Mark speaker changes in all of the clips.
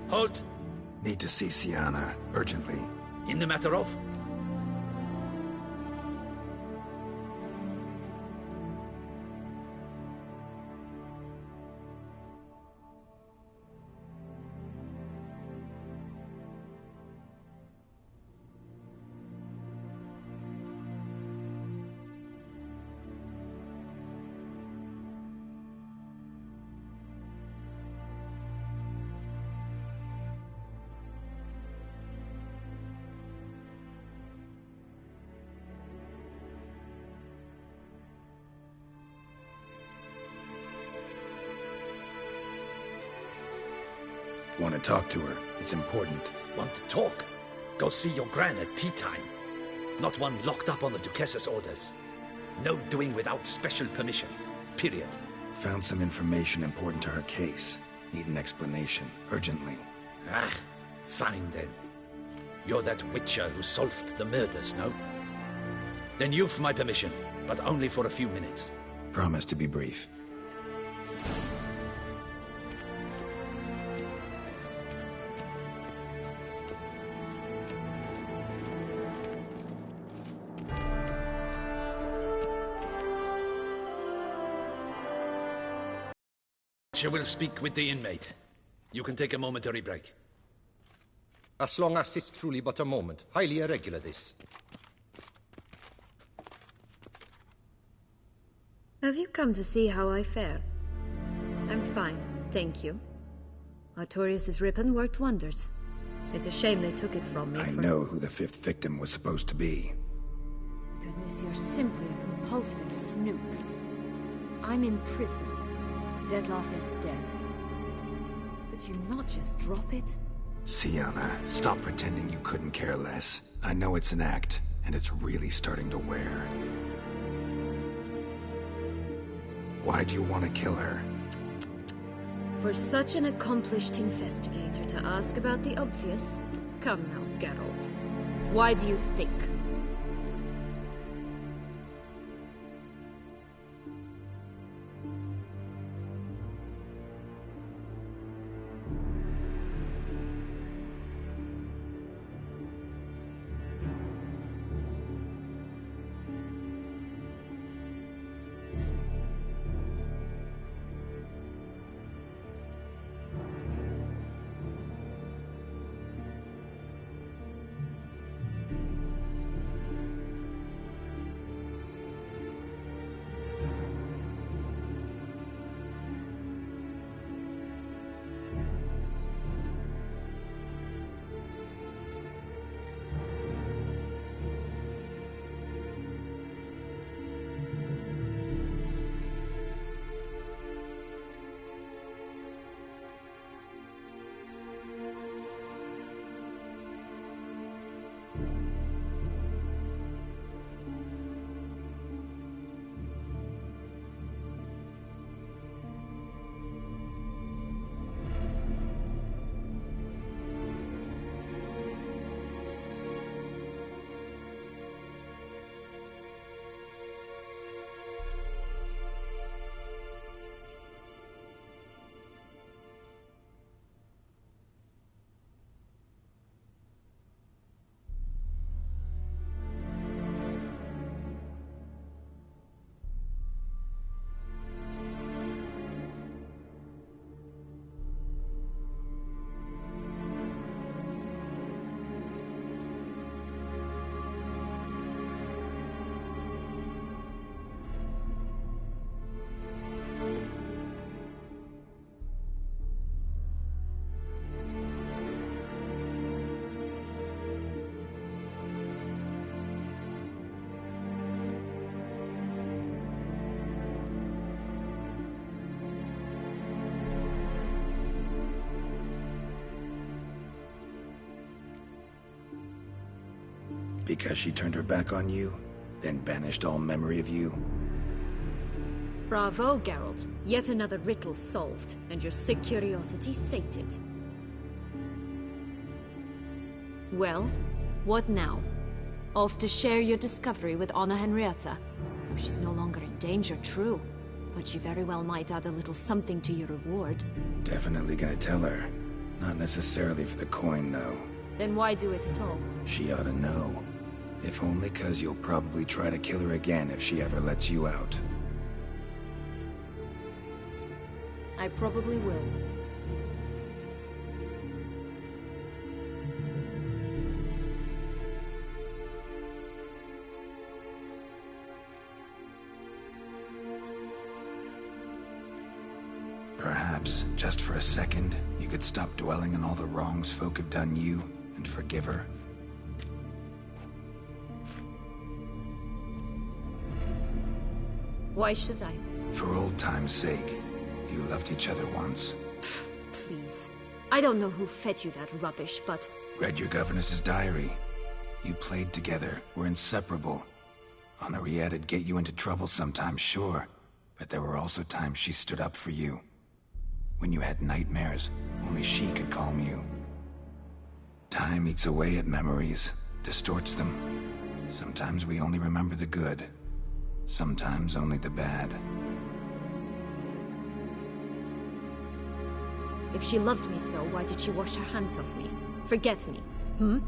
Speaker 1: Halt!
Speaker 2: Need to see Sienna, urgently.
Speaker 1: In the matter of?
Speaker 2: Want to talk to her. It's important.
Speaker 1: Want to talk? Go see your gran at tea time. Not one locked up on the Duquesse's orders. No doing without special permission. Period.
Speaker 2: Found some information important to her case. Need an explanation, urgently.
Speaker 1: Ah, fine then. You're that witcher who solved the murders, no? Then you've my permission, but only for a few minutes.
Speaker 2: Promise to be brief.
Speaker 1: She will speak with the inmate. You can take a momentary break.
Speaker 3: As long as it's truly but a moment. Highly irregular, this.
Speaker 4: Have you come to see how I fare? I'm fine, thank you. Artorius' ribbon worked wonders. It's a shame they took it from me.
Speaker 2: I know who the fifth victim was supposed to be.
Speaker 4: Goodness, you're simply a compulsive snoop. I'm in prison. Dettlaff is dead. Could you not just drop it?
Speaker 2: Sienna, stop pretending you couldn't care less. I know it's an act, and it's really starting to wear. Why do you want to kill her?
Speaker 4: For such an accomplished investigator to ask about the obvious? Come now, Geralt. Why do you think?
Speaker 2: Because she turned her back on you, then banished all memory of you?
Speaker 4: Bravo, Geralt. Yet another riddle solved, and your sick curiosity sated. Well, what now? Off to share your discovery with Anna Henrietta? Oh, she's no longer in danger, true. But she very well might add a little something to your reward.
Speaker 2: Definitely gonna tell her. Not necessarily for the coin, though.
Speaker 4: Then why do it at all?
Speaker 2: She ought to know. If only 'cause you'll probably try to kill her again if she ever lets you out.
Speaker 4: I probably will.
Speaker 2: Perhaps, just for a second, you could stop dwelling on all the wrongs folk have done you and forgive her.
Speaker 4: Why should I?
Speaker 2: For old time's sake. You loved each other once.
Speaker 4: Please. I don't know who fed you that rubbish, but...
Speaker 2: Read your governess's diary. You played together, were inseparable. Henriette'd get you into trouble sometimes, sure. But there were also times she stood up for you. When you had nightmares, only she could calm you. Time eats away at memories, distorts them. Sometimes we only remember the good. Sometimes only the bad.
Speaker 4: If she loved me so, why did she wash her hands off me? Forget me, hmm?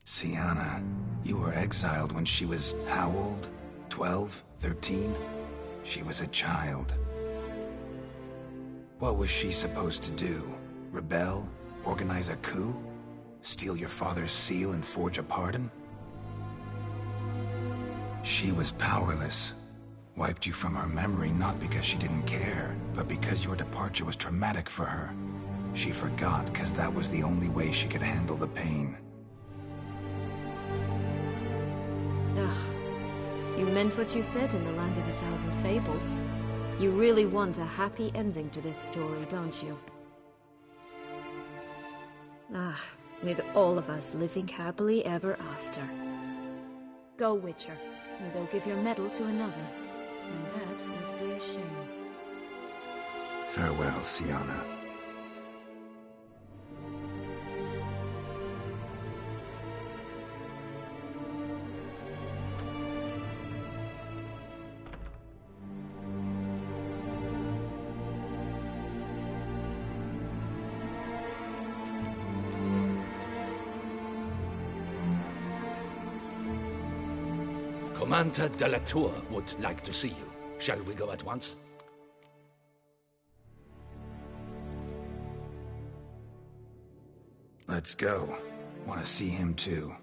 Speaker 2: Syanna, you were exiled when she was how old? 12? 13? She was a child. What was she supposed to do? Rebel? Organize a coup? Steal your father's seal and forge a pardon? She was powerless. Wiped you from her memory not because she didn't care, but because your departure was traumatic for her. She forgot because that was the only way she could handle the pain.
Speaker 4: Ugh. You meant what you said in the Land of a Thousand Fables. You really want a happy ending to this story, don't you? Ah, with all of us living happily ever after. Go, Witcher, or they'll give your medal to another. And that would be a shame.
Speaker 2: Farewell, Syanna.
Speaker 1: Commander de la Tour would like to see you. Shall we go at once?
Speaker 2: Let's go. Want to see him too.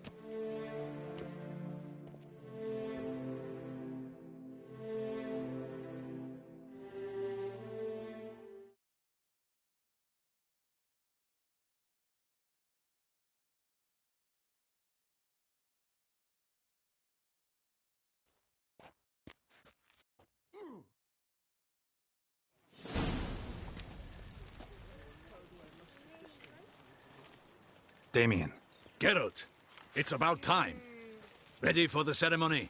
Speaker 2: Damien.
Speaker 1: Geralt, it's about time. Ready for the ceremony?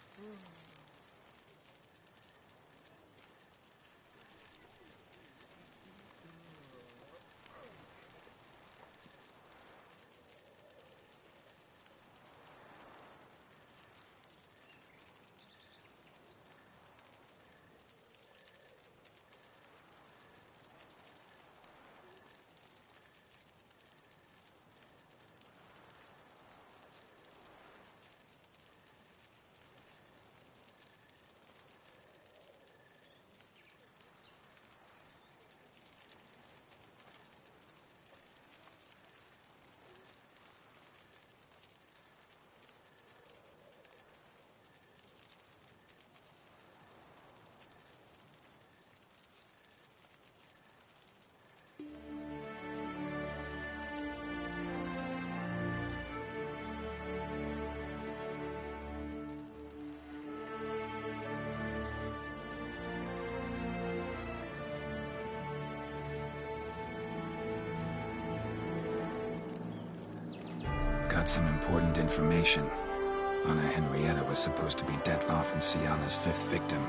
Speaker 2: got some important information. Anna Henrietta was supposed to be Detloff and Syanna's 5th victim.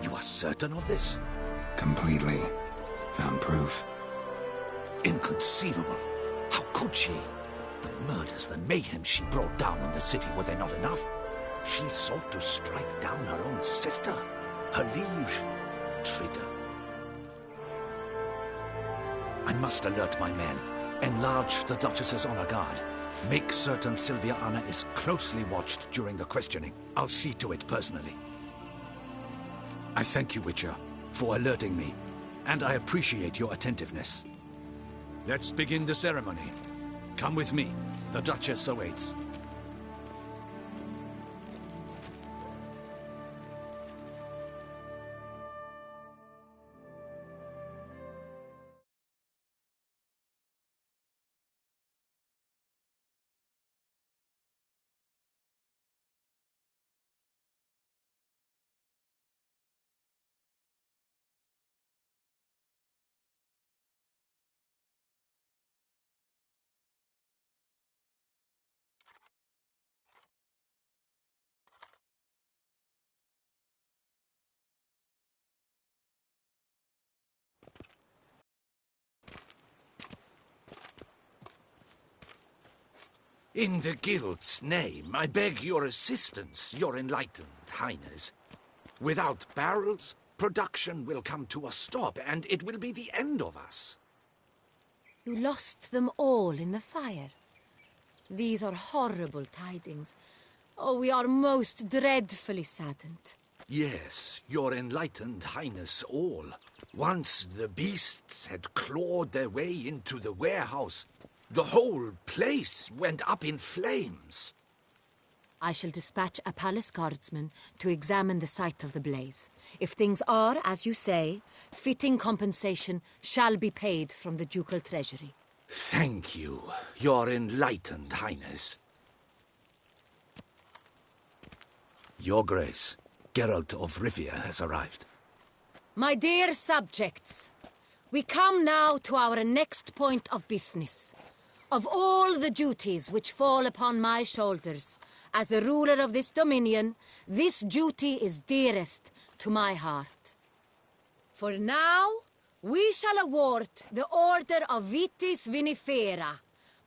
Speaker 1: You are certain of this?
Speaker 2: Completely. Found proof.
Speaker 1: Inconceivable. How could she? The murders, the mayhem she brought down on the city, were they not enough? She sought to strike down her own sister, her liege. Traitor. I must alert my men. Enlarge the Duchess's honor guard. Make certain Sylvia Anna is closely watched during the questioning. I'll see to it personally. I thank you, Witcher, for alerting me, and I appreciate your attentiveness. Let's begin the ceremony. Come with me. The Duchess awaits. In the Guild's name, I beg your assistance, your enlightened highness. Without barrels, production will come to a stop, and it will be the end of us.
Speaker 4: You lost them all in the fire. These are horrible tidings. Oh, we are most dreadfully saddened.
Speaker 1: Yes, your enlightened highness all. Once the beasts had clawed their way into the warehouse, the whole place went up in flames.
Speaker 4: I shall dispatch a palace guardsman to examine the site of the blaze. If things are, as you say, fitting compensation shall be paid from the ducal treasury.
Speaker 1: Thank you, your enlightened highness. Your Grace, Geralt of Rivia has arrived.
Speaker 4: My dear subjects, we come now to our next point of business. Of all the duties which fall upon my shoulders, as the ruler of this dominion, this duty is dearest to my heart. For now, we shall award the Order of Vitis Vinifera,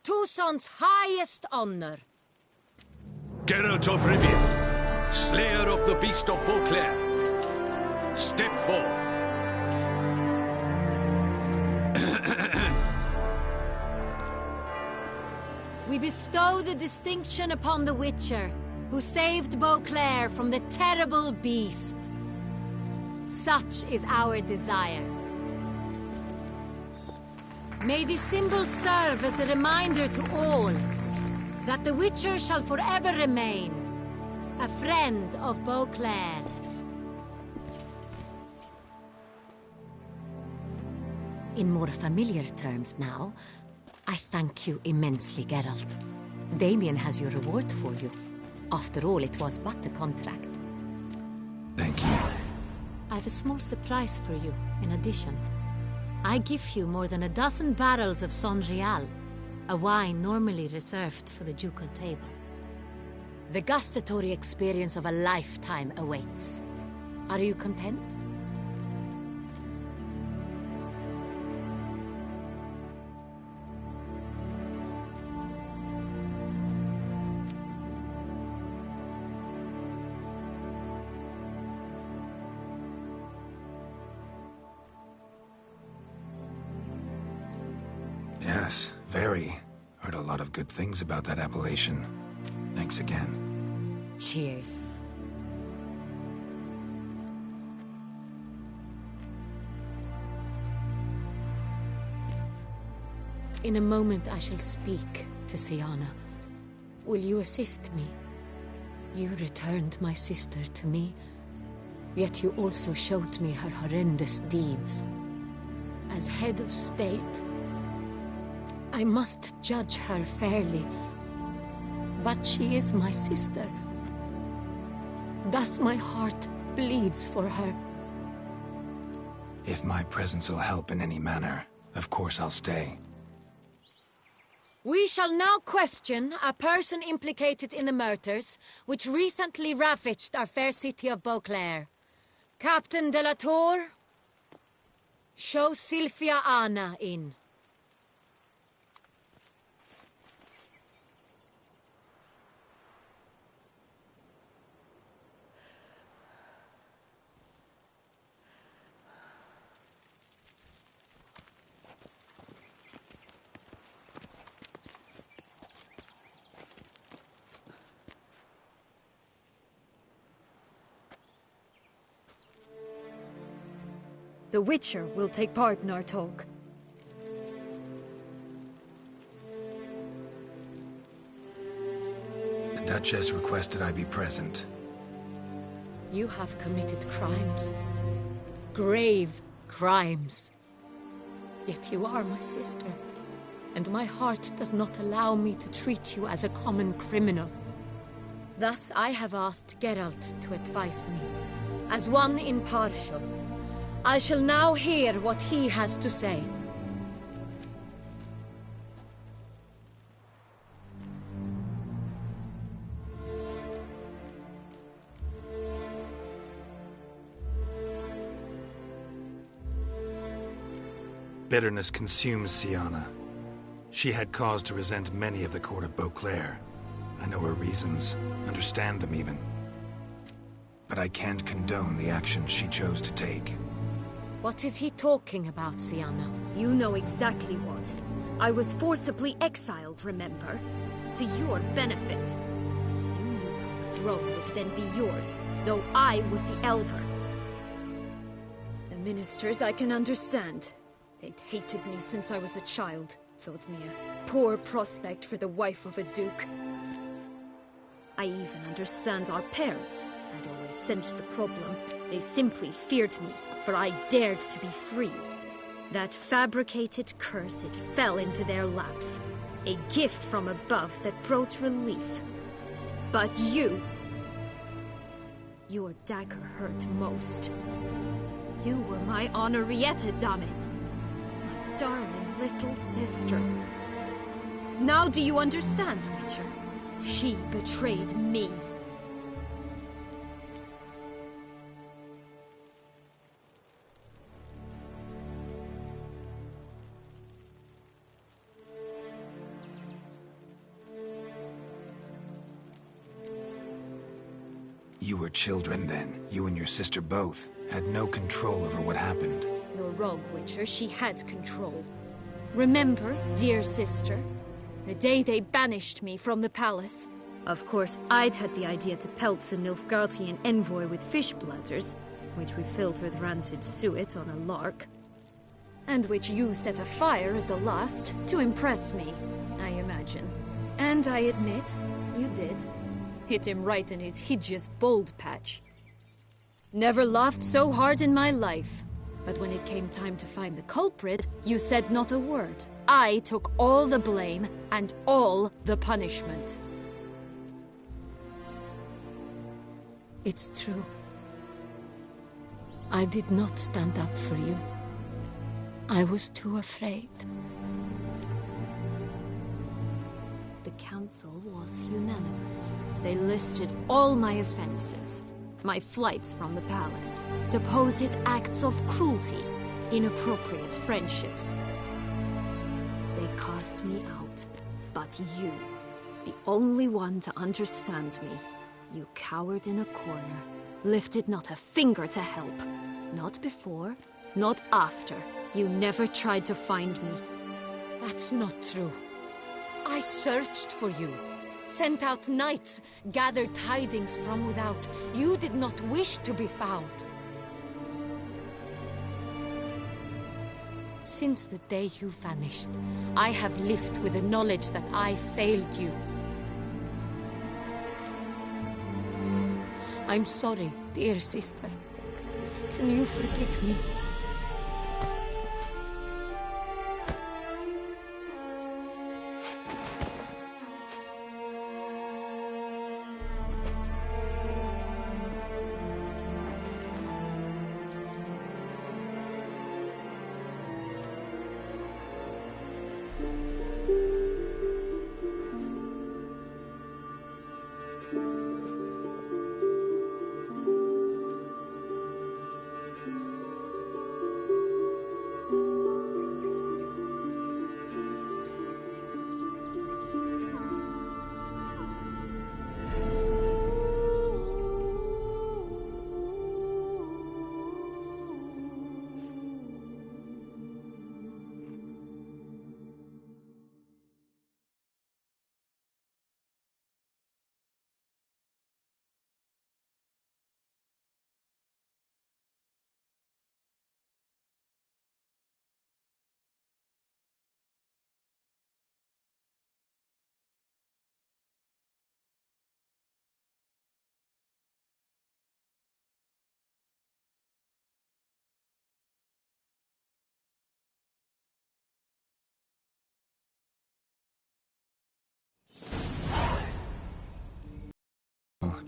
Speaker 4: Toussaint's highest honor.
Speaker 1: Geralt of Rivia, slayer of the beast of Beauclair, step forth.
Speaker 4: We bestow the distinction upon the Witcher, who saved Beauclair from the terrible beast. Such is our desire. May this symbol serve as a reminder to all that the Witcher shall forever remain a friend of Beauclair. In more familiar terms now, I thank you immensely, Geralt. Damien has your reward for you. After all, it was but a contract.
Speaker 2: Thank you.
Speaker 4: I have a small surprise for you, in addition. I give you more than 12 barrels of Sonreal, a wine normally reserved for the ducal table. The gustatory experience of a lifetime awaits. Are you content?
Speaker 2: Yes, very. Heard a lot of good things about that appellation. Thanks again.
Speaker 4: Cheers. In a moment I shall speak to Syanna. Will you assist me? You returned my sister to me, yet you also showed me her horrendous deeds. As head of state, I must judge her fairly, but she is my sister. Thus my heart bleeds for her.
Speaker 2: If my presence will help in any manner, of course I'll stay.
Speaker 4: We shall now question a person implicated in the murders which recently ravaged our fair city of Beauclair. Captain de la Tour, show Sylvia Anna in.
Speaker 5: The Witcher will take part in our talk.
Speaker 2: The Duchess requested I be present.
Speaker 4: You have committed crimes. Grave crimes. Yet you are my sister, and my heart does not allow me to treat you as a common criminal. Thus I have asked Geralt to advise me, as one impartial. I shall now hear what he has to say.
Speaker 2: Bitterness consumes Syanna. She had cause to resent many of the court of Beauclair. I know her reasons, understand them even. But I can't condone the actions she chose to take.
Speaker 4: What is he talking about, Syanna?
Speaker 5: You know exactly what. I was forcibly exiled, remember? To your benefit. You knew how the throne would then be yours, though I was the elder. The ministers I can understand. They'd hated me since I was a child. Thought me a poor prospect for the wife of a duke. I even understand our parents. I'd always sensed the problem. They simply feared me, for I dared to be free. That fabricated curse, it fell into their laps. A gift from above that brought relief. But you... Your dagger hurt most. You were my Henrietta, damn it! My darling little sister. Now do you understand, Witcher? She betrayed me.
Speaker 2: You were children then. You and your sister both had no control over what happened.
Speaker 5: You're wrong, Witcher. She had control. Remember, dear sister, the day they banished me from the palace? Of course, I'd had the idea to pelt the Nilfgaardian envoy with fish bladders, which we filled with rancid suet on a lark. And which you set afire at the last, to impress me, I imagine. And I admit, you did. Hit him right in his hideous bald patch. Never laughed so hard in my life. But when it came time to find the culprit, you said not a word. I took all the blame and all the punishment.
Speaker 4: It's true. I did not stand up for you. I was too afraid.
Speaker 5: The council was unanimous. They listed all my offenses. My flights from the palace, supposed acts of cruelty, inappropriate friendships. They cast me out. But you, the only one to understand me, you cowered in a corner, lifted not a finger to help. Not before, not after. You never tried to find me.
Speaker 4: That's not true. I searched for you. Sent out knights, gathered tidings from without. You did not wish to be found. Since the day you vanished, I have lived with the knowledge that I failed you. I'm sorry, dear sister. Can you forgive me?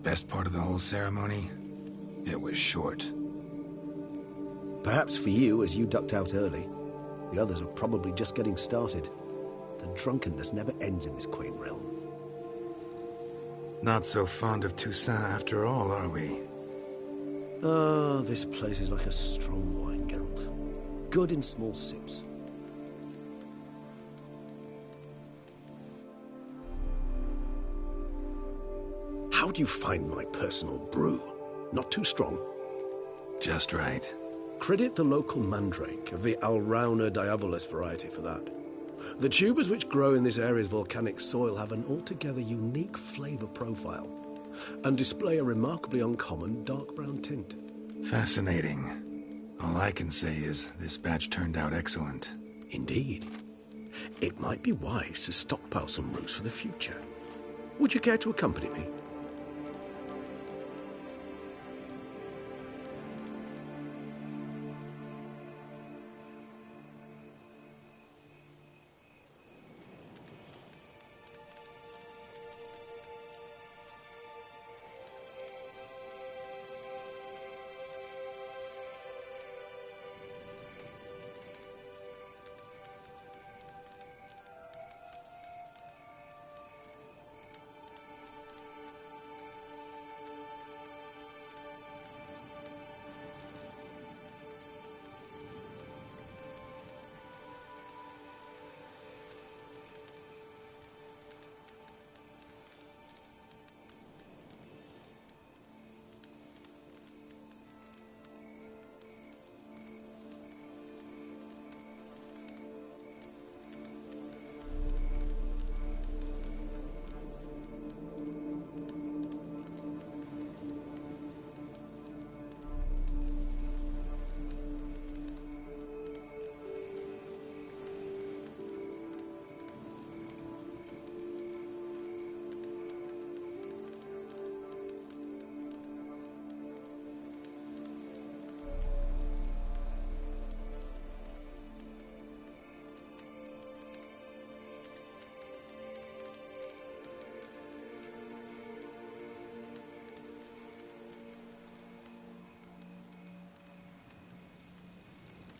Speaker 2: Best part of the whole ceremony? It was short.
Speaker 6: Perhaps for you, as you ducked out early. The others are probably just getting started. The drunkenness never ends in this quaint realm.
Speaker 2: Not so fond of Toussaint after all, are we?
Speaker 6: Ah, this place is like a strong wine, Geralt. Good in small sips. How do you find my personal brew? Not too strong?
Speaker 2: Just right.
Speaker 6: Credit the local mandrake of the Alrauna diavolis variety for that. The tubers which grow in this area's volcanic soil have an altogether unique flavor profile and display a remarkably uncommon dark brown tint.
Speaker 2: Fascinating. All I can say is this batch turned out excellent.
Speaker 6: Indeed. It might be wise to stockpile some roots for the future. Would you care to accompany me?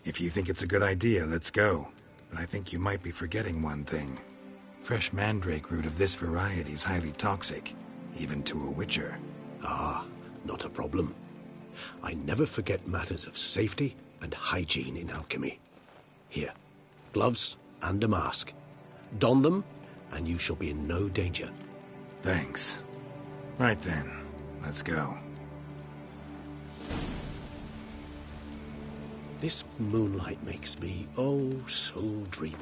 Speaker 2: If you think it's a good idea, let's go. But I think you might be forgetting one thing. Fresh mandrake root of this variety is highly toxic, even to a witcher.
Speaker 6: Ah, not a problem. I never forget matters of safety and hygiene in alchemy. Here, gloves and a mask. Don them, and you shall be in no danger.
Speaker 2: Thanks. Right then, let's go.
Speaker 6: This moonlight makes me, oh, so dreamy.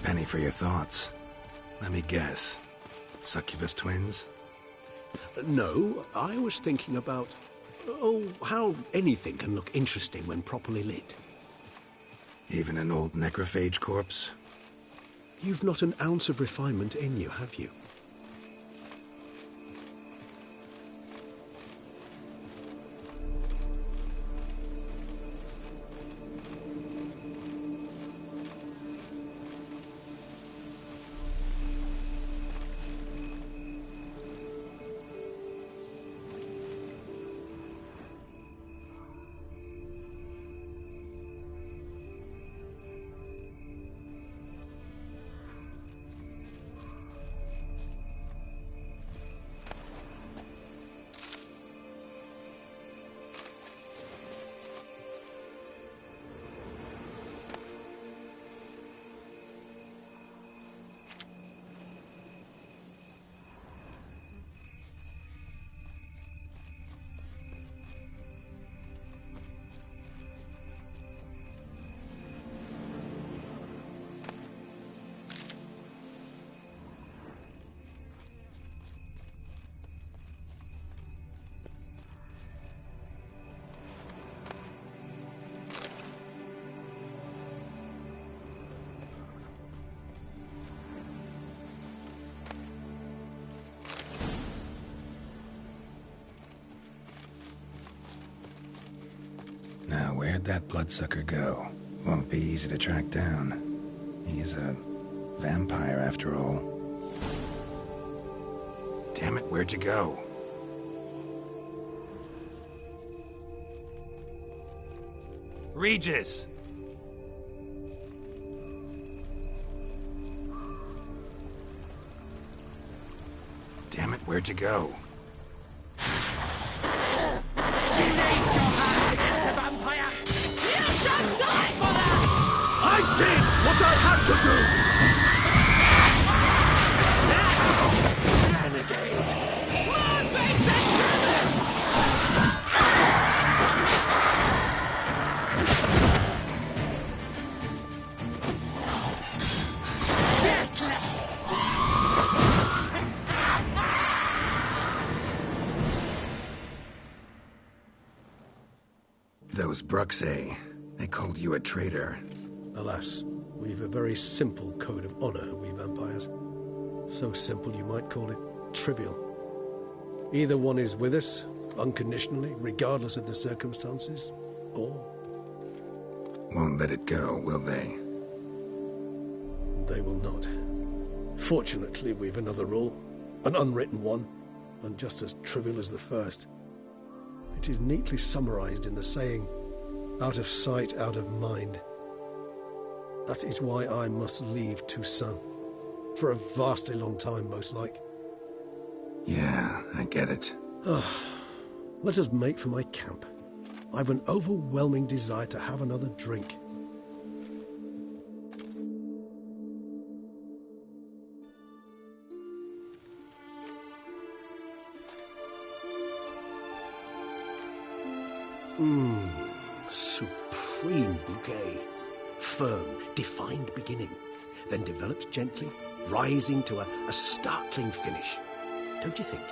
Speaker 2: Penny for your thoughts. Let me guess. Succubus twins?
Speaker 6: No, I was thinking about, oh, how anything can look interesting when properly lit.
Speaker 2: Even an old necrophage corpse?
Speaker 6: You've not an ounce of refinement in you, have you?
Speaker 2: Now, where'd that bloodsucker go? Won't be easy to track down. He's a vampire, after all. Damn it, where'd you go? Regis! Damn it, where'd you go?
Speaker 1: I did what I had to do! Renegade!
Speaker 2: Those Bruxae, they called you a traitor.
Speaker 6: Alas, we've a very simple code of honor, we vampires. So simple you might call it trivial. Either one is with us, unconditionally, regardless of the circumstances, or...
Speaker 2: Won't let it go, will they?
Speaker 6: they will not. Fortunately, we've another rule, an unwritten one, and just as trivial as the first. It is neatly summarized in the saying, out of sight, out of mind. That is why I must leave Toussaint. For a vastly long time, most like.
Speaker 2: Yeah, I get it.
Speaker 6: Let us make for my camp. I've an overwhelming desire to have another drink. Supreme bouquet. Firm, defined beginning, then develops gently, rising to a startling finish. Don't you think?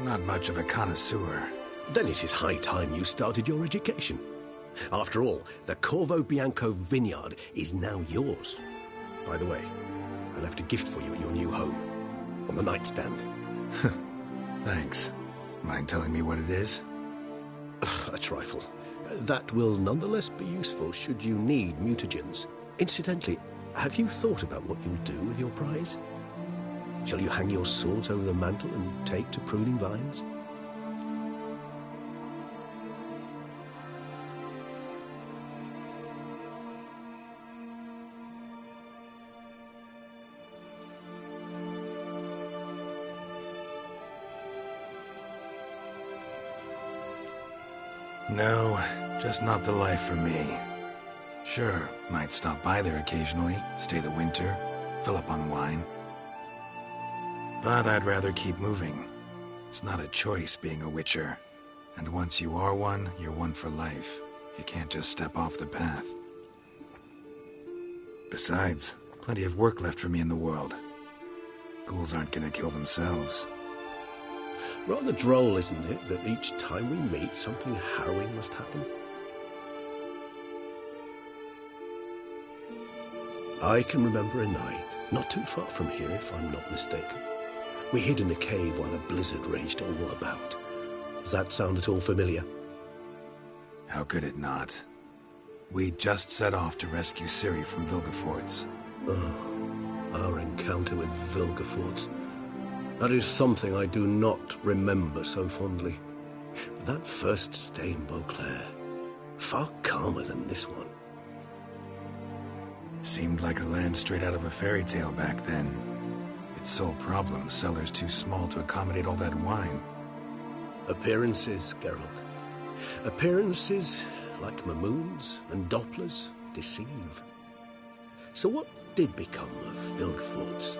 Speaker 2: Not much of a connoisseur.
Speaker 6: Then it is high time you started your education. After all, the Corvo Bianco vineyard is now yours. By the way, I left a gift for you at your new home, on the nightstand.
Speaker 2: Thanks. Mind telling me what it is?
Speaker 6: A trifle. That will nonetheless be useful should you need mutagens. Incidentally, have you thought about what you'll do with your prize? Shall you hang your swords over the mantle and take to pruning vines?
Speaker 2: No, just not the life for me. Sure, might stop by there occasionally, stay the winter, fill up on wine. But I'd rather keep moving. It's not a choice being a witcher. And once you are one, you're one for life. You can't just step off the path. Besides, plenty of work left for me in the world. Ghouls aren't gonna kill themselves.
Speaker 6: Rather droll, isn't it, that each time we meet, something harrowing must happen? I can remember a night, not too far from here if I'm not mistaken. We hid in a cave while a blizzard raged all about. Does that sound at all familiar?
Speaker 2: How could it not? We just set off to rescue Ciri from Vilgefortz.
Speaker 6: Oh, our encounter with Vilgefortz. That is something I do not remember so fondly. But that first stay in Beauclair, far calmer than this one.
Speaker 2: Seemed like a land straight out of a fairy tale back then. Its sole problem, cellars too small to accommodate all that wine.
Speaker 6: Appearances, Geralt. Appearances, like Mamoons and Dopplers, deceive. So what did become of Vilgefortz?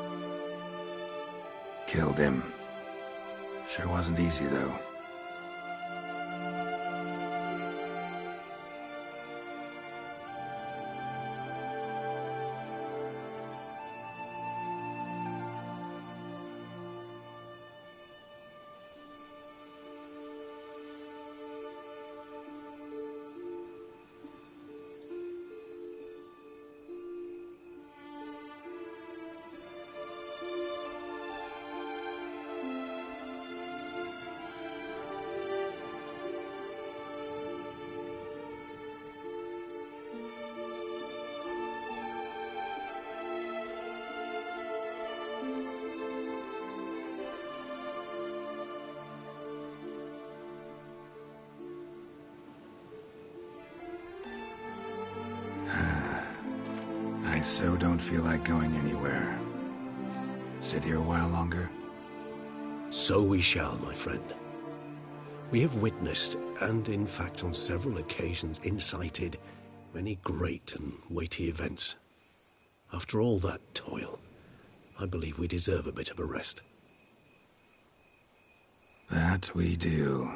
Speaker 2: Killed him. Sure wasn't easy, though. I so don't feel like going anywhere. Sit here a while longer?
Speaker 6: So we shall, my friend. We have witnessed, and in fact on several occasions incited, many great and weighty events. After all that toil, I believe we deserve a bit of a rest.
Speaker 2: That we do.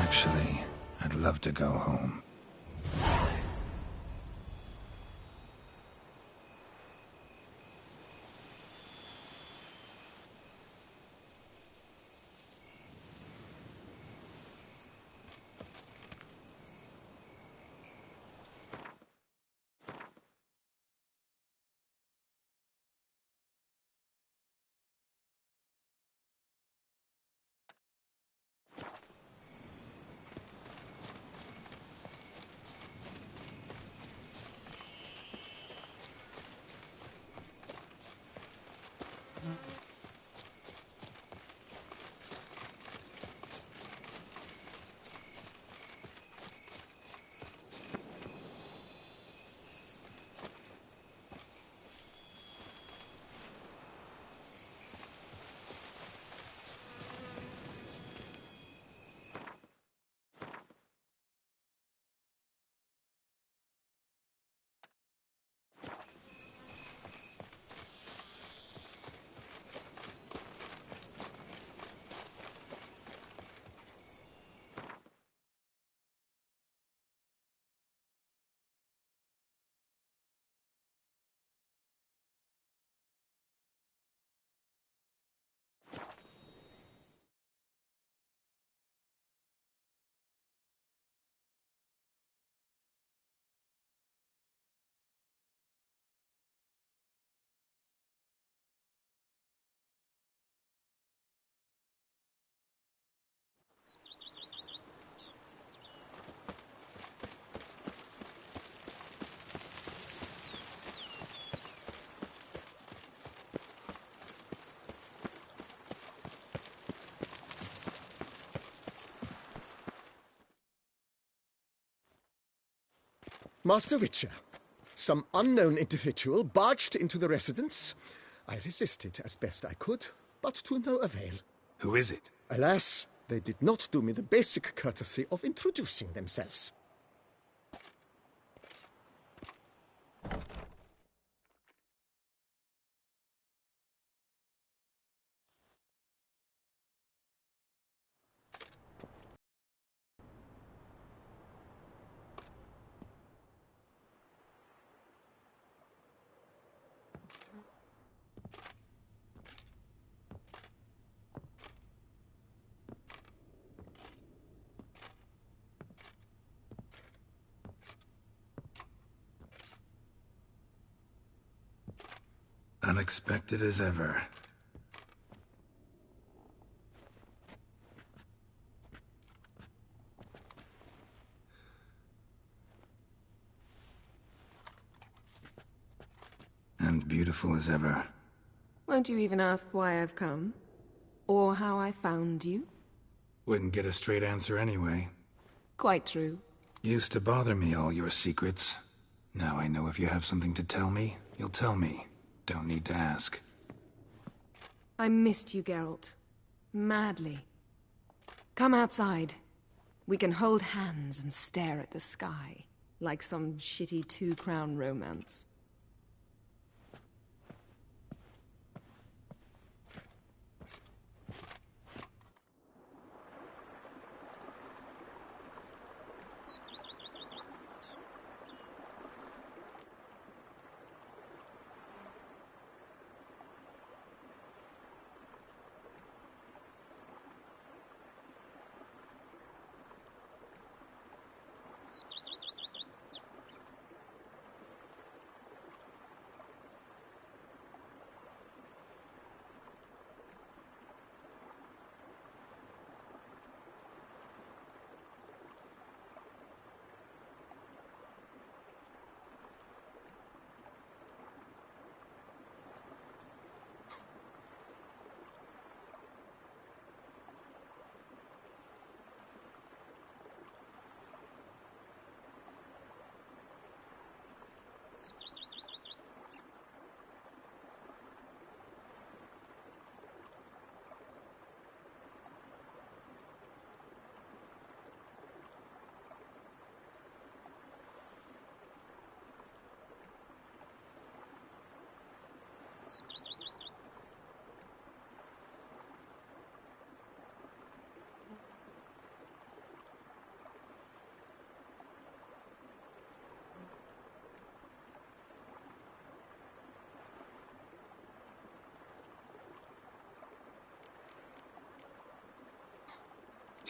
Speaker 2: Actually, I'd love to go home.
Speaker 7: Master Witcher, some unknown individual barged into the residence. I resisted as best I could, but to no avail.
Speaker 2: Who is it?
Speaker 7: Alas, they did not do me the basic courtesy of introducing themselves.
Speaker 2: Unexpected as ever. And beautiful as ever.
Speaker 8: Won't you even ask why I've come? Or how I found you?
Speaker 2: Wouldn't get a straight answer anyway.
Speaker 8: Quite true.
Speaker 2: Used to bother me, all your secrets. Now I know if you have something to tell me, you'll tell me. Don't need to ask.
Speaker 8: I missed you, Geralt. Madly. Come outside. We can hold hands and stare at the sky, like some shitty two-crown romance.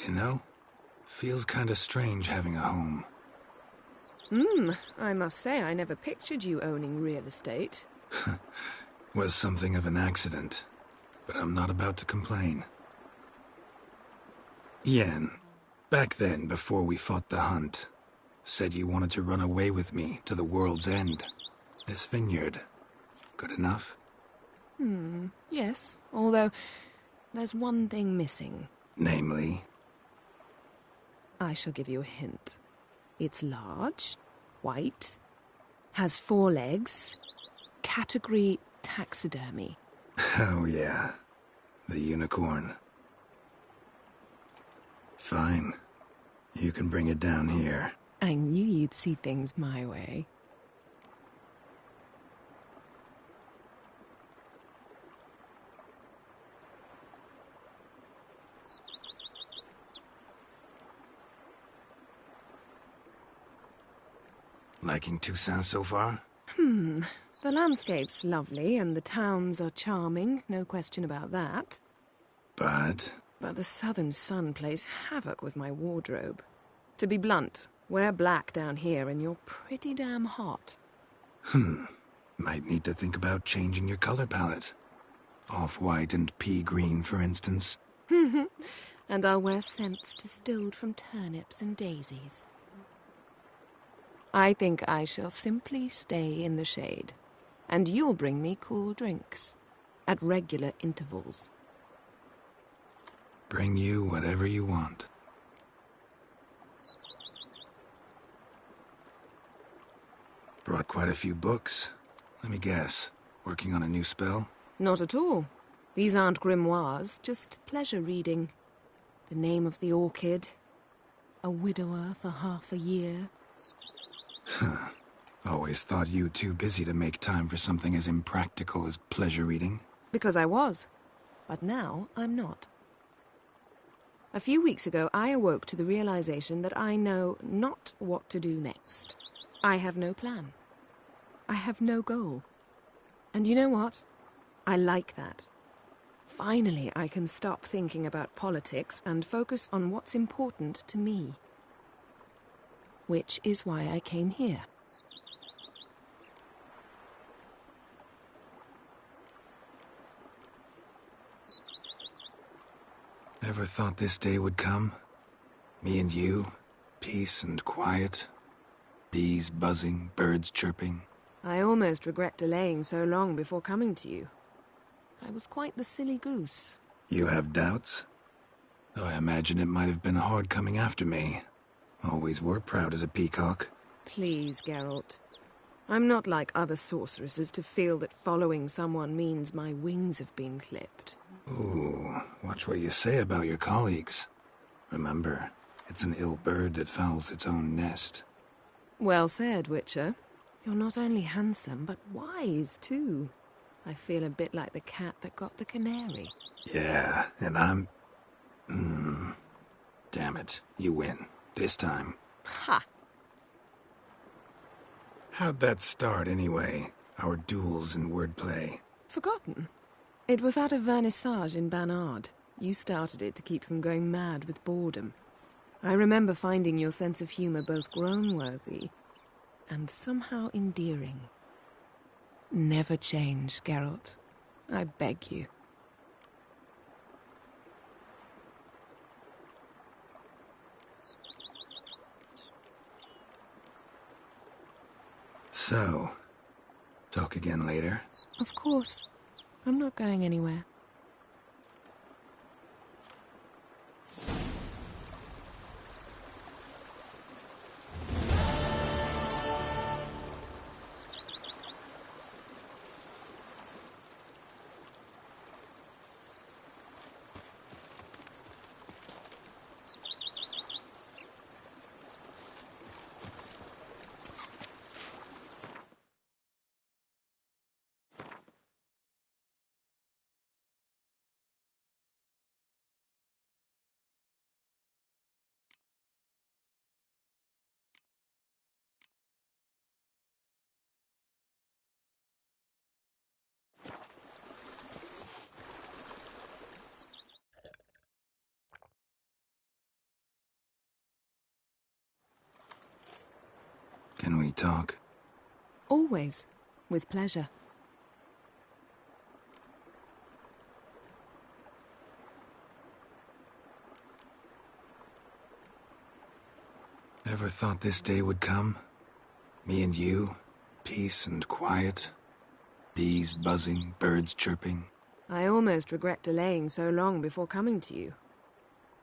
Speaker 2: You know, feels kinda strange having a home.
Speaker 8: I must say I never pictured you owning real estate.
Speaker 2: Was something of an accident, but I'm not about to complain. Yen, back then, before we fought the hunt, said you wanted to run away with me to the world's end. This vineyard. Good enough?
Speaker 8: Yes, although there's one thing missing.
Speaker 2: Namely?
Speaker 8: I shall give you a hint. It's large, white, has 4 legs, category taxidermy.
Speaker 2: Oh yeah, the unicorn. Fine. You can bring it down here.
Speaker 8: I knew you'd see things my way.
Speaker 2: Liking Toussaint so far?
Speaker 8: The landscape's lovely and the towns are charming, no question about that.
Speaker 2: But
Speaker 8: But the southern sun plays havoc with my wardrobe. To be blunt, wear black down here and you're pretty damn hot.
Speaker 2: might need to think about changing your color palette. Off-white and pea green, for instance.
Speaker 8: And I'll wear scents distilled from turnips and daisies. I think I shall simply stay in the shade. And you'll bring me cool drinks. At regular intervals.
Speaker 2: Bring you whatever you want. Brought quite a few books. Let me guess. Working on a new spell?
Speaker 8: Not at all. These aren't grimoires, just pleasure reading. The Name of the Orchid. A widower for half a year.
Speaker 2: Huh. Always thought you too busy to make time for something as impractical as pleasure reading.
Speaker 8: Because I was. But now I'm not. A few weeks ago, I awoke to the realization that I know not what to do next. I have no plan. I have no goal. And you know what? I like that. Finally, I can stop thinking about politics and focus on what's important to me. Which is why I came here.
Speaker 2: Ever thought this day would come? Me and you, peace and quiet, bees buzzing, birds chirping.
Speaker 8: I almost regret delaying so long before coming to you. I was quite the silly goose.
Speaker 2: You have doubts? Though I imagine it might have been hard coming after me. Always were proud as a peacock.
Speaker 8: Please, Geralt. I'm not like other sorceresses to feel that following someone means my wings have been clipped.
Speaker 2: Ooh, watch what you say about your colleagues. Remember, it's an ill bird that fouls its own nest.
Speaker 8: Well said, Witcher. You're not only handsome, but wise, too. I feel a bit like the cat that got the canary.
Speaker 2: Yeah, and I'm... Damn it, you win. This time.
Speaker 8: Ha!
Speaker 2: How'd that start, anyway? Our duels and wordplay.
Speaker 8: Forgotten. It was at a vernissage in Banard. You started it to keep from going mad with boredom. I remember finding your sense of humor both groan-worthy and somehow endearing. Never change, Geralt. I beg you.
Speaker 2: So, talk again later?
Speaker 8: Of course. I'm not going anywhere.
Speaker 2: Can we talk?
Speaker 8: Always. With pleasure.
Speaker 2: Ever thought this day would come? Me and you, peace and quiet, bees buzzing, birds chirping.
Speaker 8: I almost regret delaying so long before coming to you.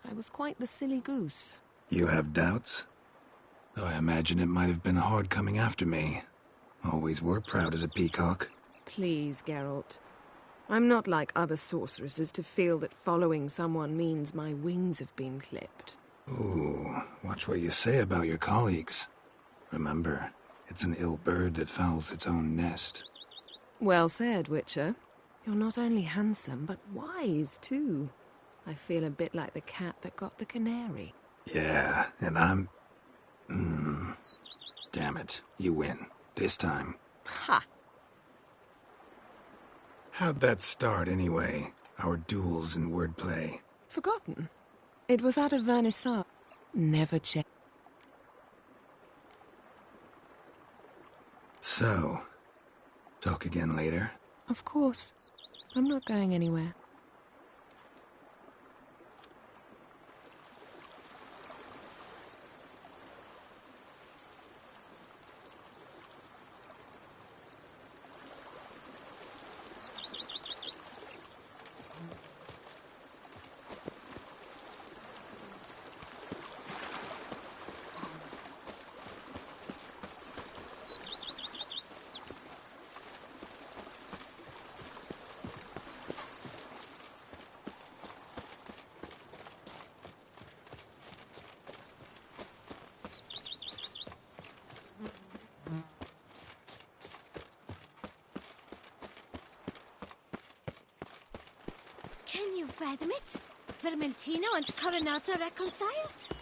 Speaker 8: I was quite the silly goose.
Speaker 2: You have doubts? Though I imagine it might have been hard coming after me. Always were proud as a peacock.
Speaker 8: Please, Geralt. I'm not like other sorceresses to feel that following someone means my wings have been clipped.
Speaker 2: Ooh, watch what you say about your colleagues. Remember, it's an ill bird that fouls its own nest.
Speaker 8: Well said, Witcher. You're not only handsome, but wise, too. I feel a bit like the cat that got the canary.
Speaker 2: Yeah, and I'm... Damn it, you win. This time.
Speaker 8: Ha!
Speaker 2: How'd that start, anyway? Our duels and wordplay.
Speaker 8: Forgotten. It was at a vernissage. Never change.
Speaker 2: So, talk again later?
Speaker 8: Of course. I'm not going anywhere.
Speaker 9: fathom it? Vermentino and Coronata reconciled?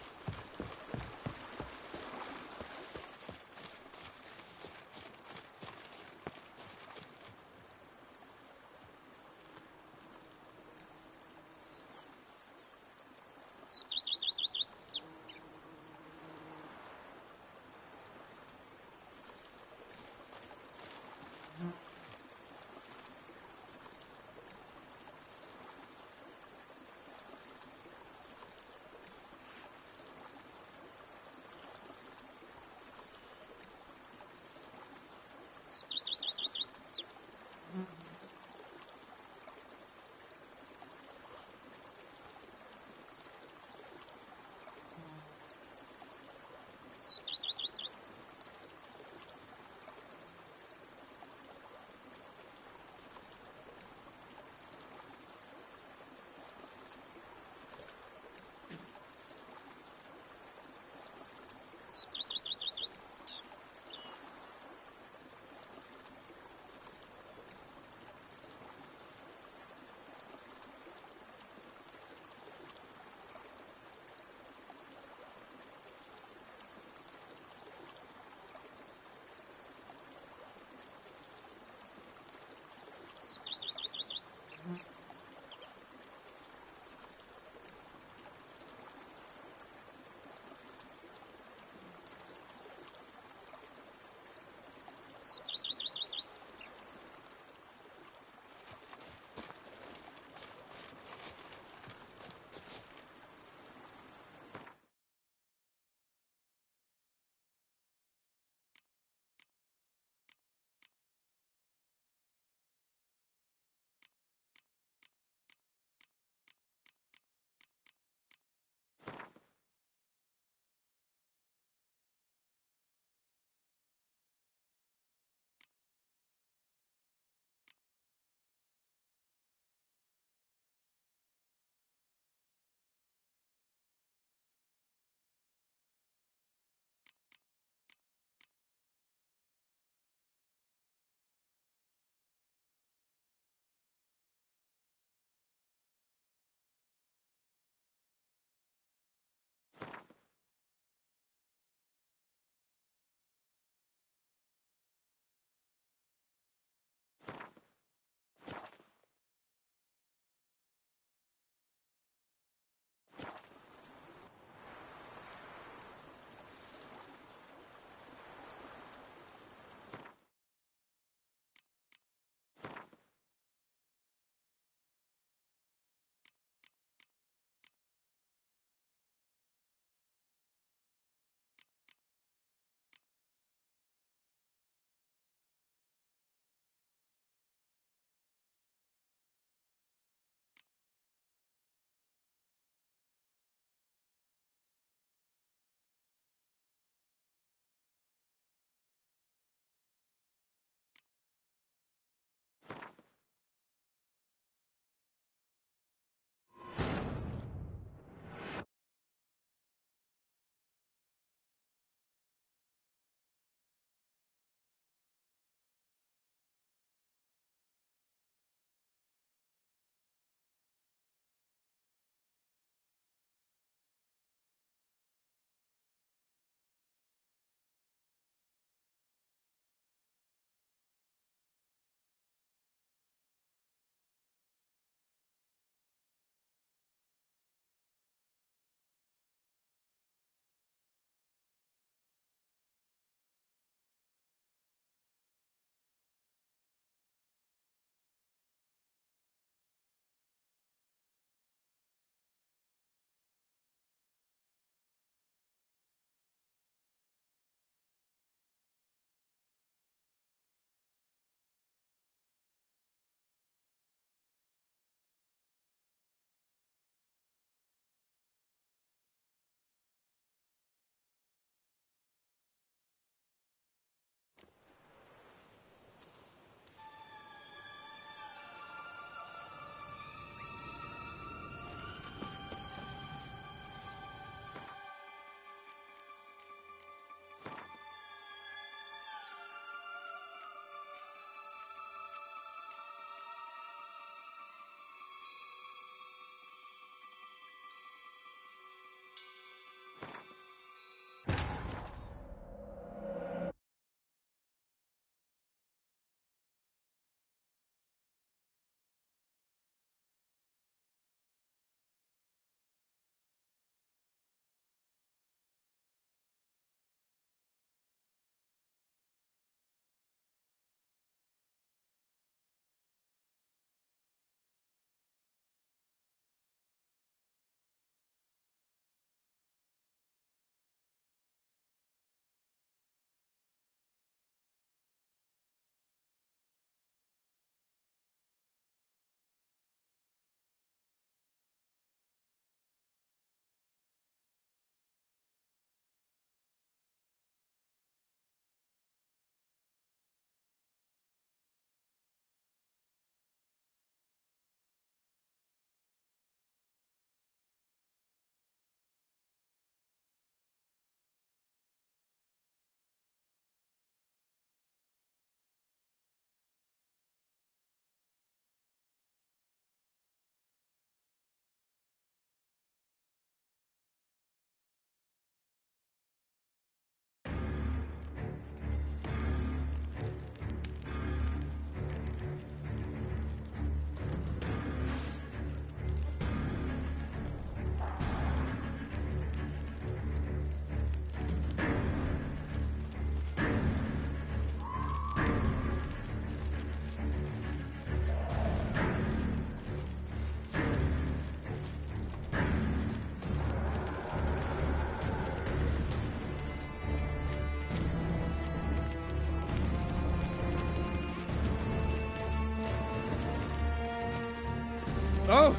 Speaker 7: Oh!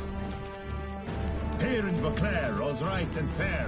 Speaker 10: Here in Beauclair, all's right and fair.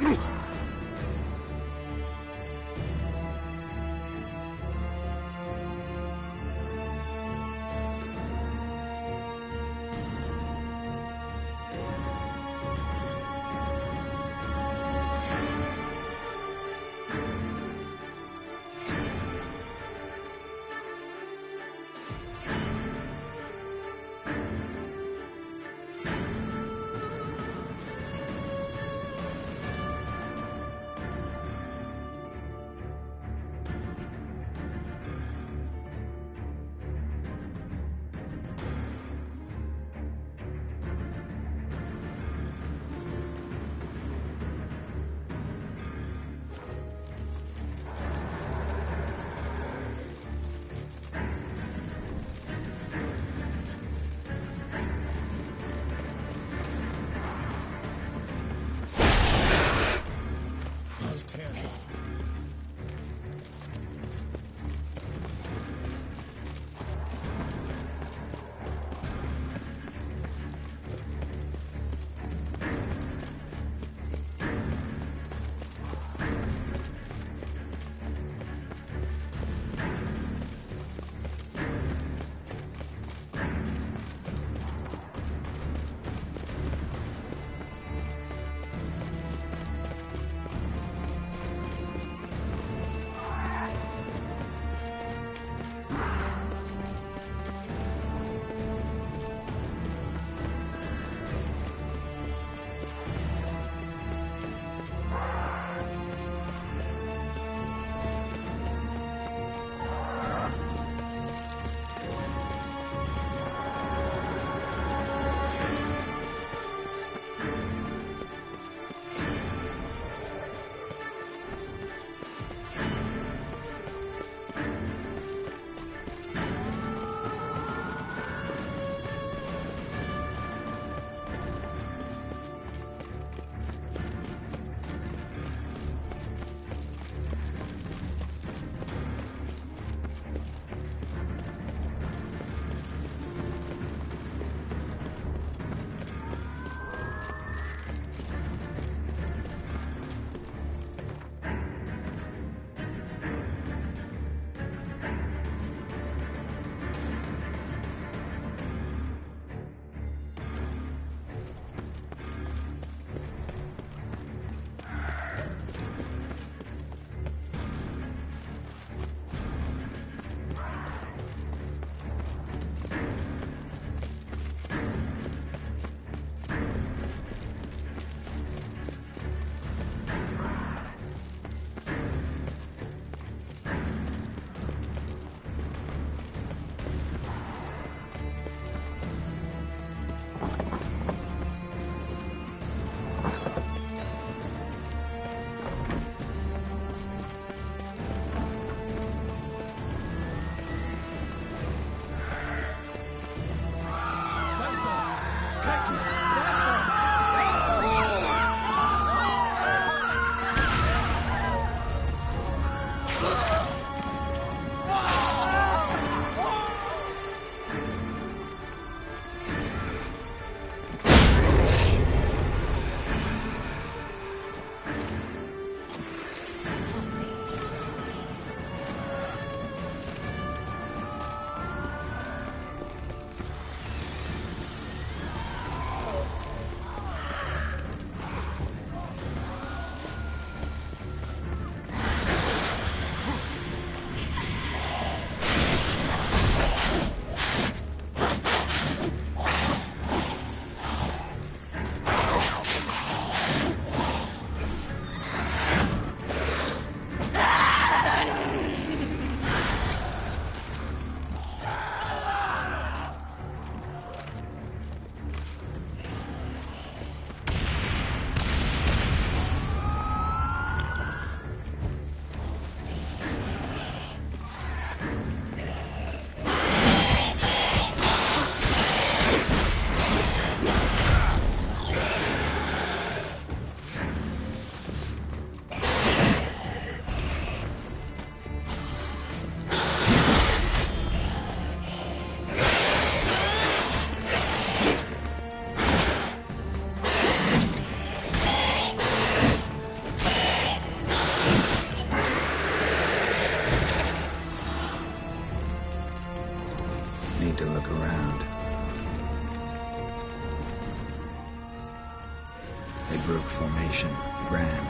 Speaker 2: Bran.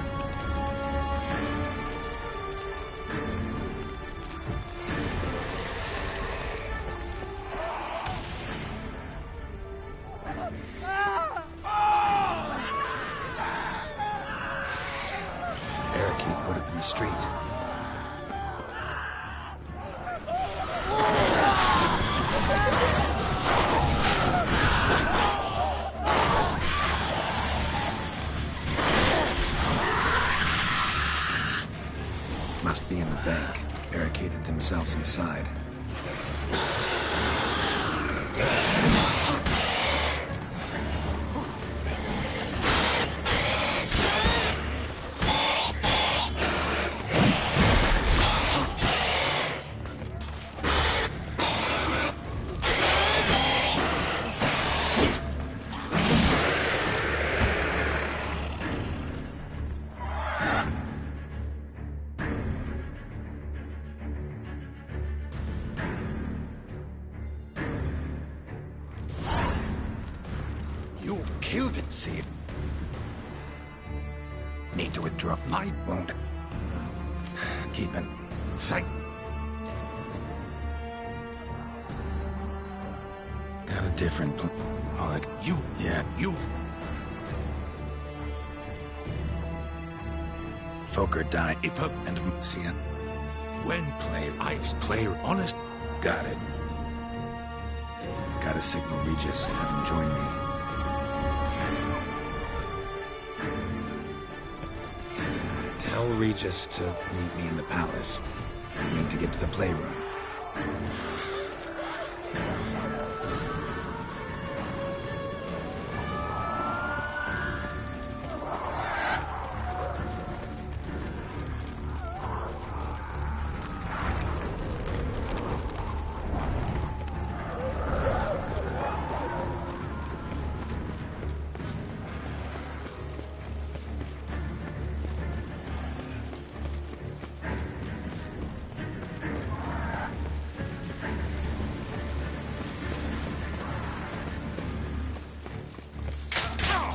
Speaker 2: Barricade put up in the street. Must be in the bank. Barricaded themselves inside.
Speaker 1: You killed it.
Speaker 2: See it. Need to withdraw.
Speaker 1: I
Speaker 2: won't. Keep it.
Speaker 1: Thank...
Speaker 2: Got a different plan. Oleg.
Speaker 1: You...
Speaker 2: Yeah.
Speaker 1: You...
Speaker 2: Fokker died.
Speaker 1: If her...
Speaker 2: And see it.
Speaker 1: When Ives play honest...
Speaker 2: Got it. Gotta signal Regis and have him join me. Tell Regis to meet me in the palace. We need to get to the playroom.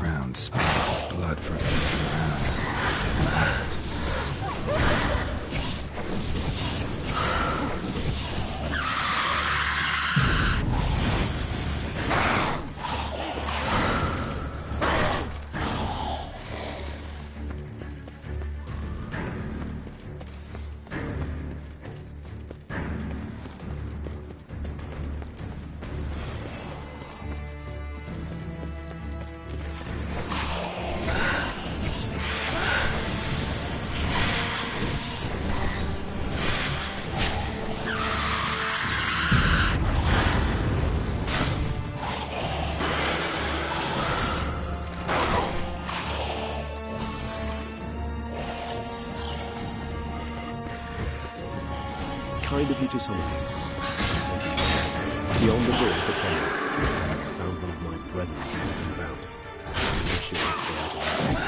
Speaker 2: Round spot, blood for around.
Speaker 6: Kind of you to summon me. Beyond the doors that I found one of my brethren sitting about. I wish you would stay out of my way.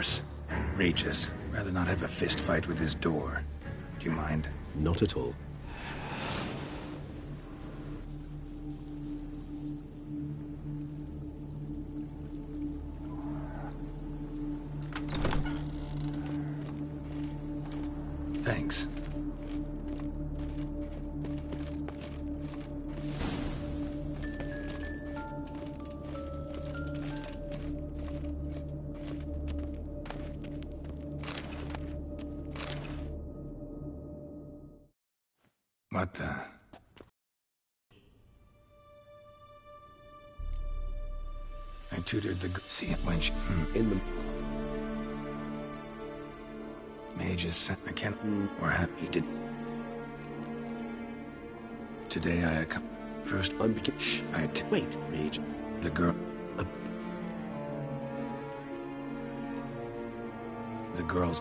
Speaker 2: course. Regis, rather not have a fist fight with his door. Do you mind?
Speaker 6: Not at all.
Speaker 2: Thanks. What the? I tutored the... See it when she...
Speaker 6: In the...
Speaker 2: Mages sent... I can't... Or have... He did... Today I... First...
Speaker 6: I'm begin...
Speaker 2: Shh.
Speaker 6: Wait.
Speaker 2: Read. The girl... The girl's...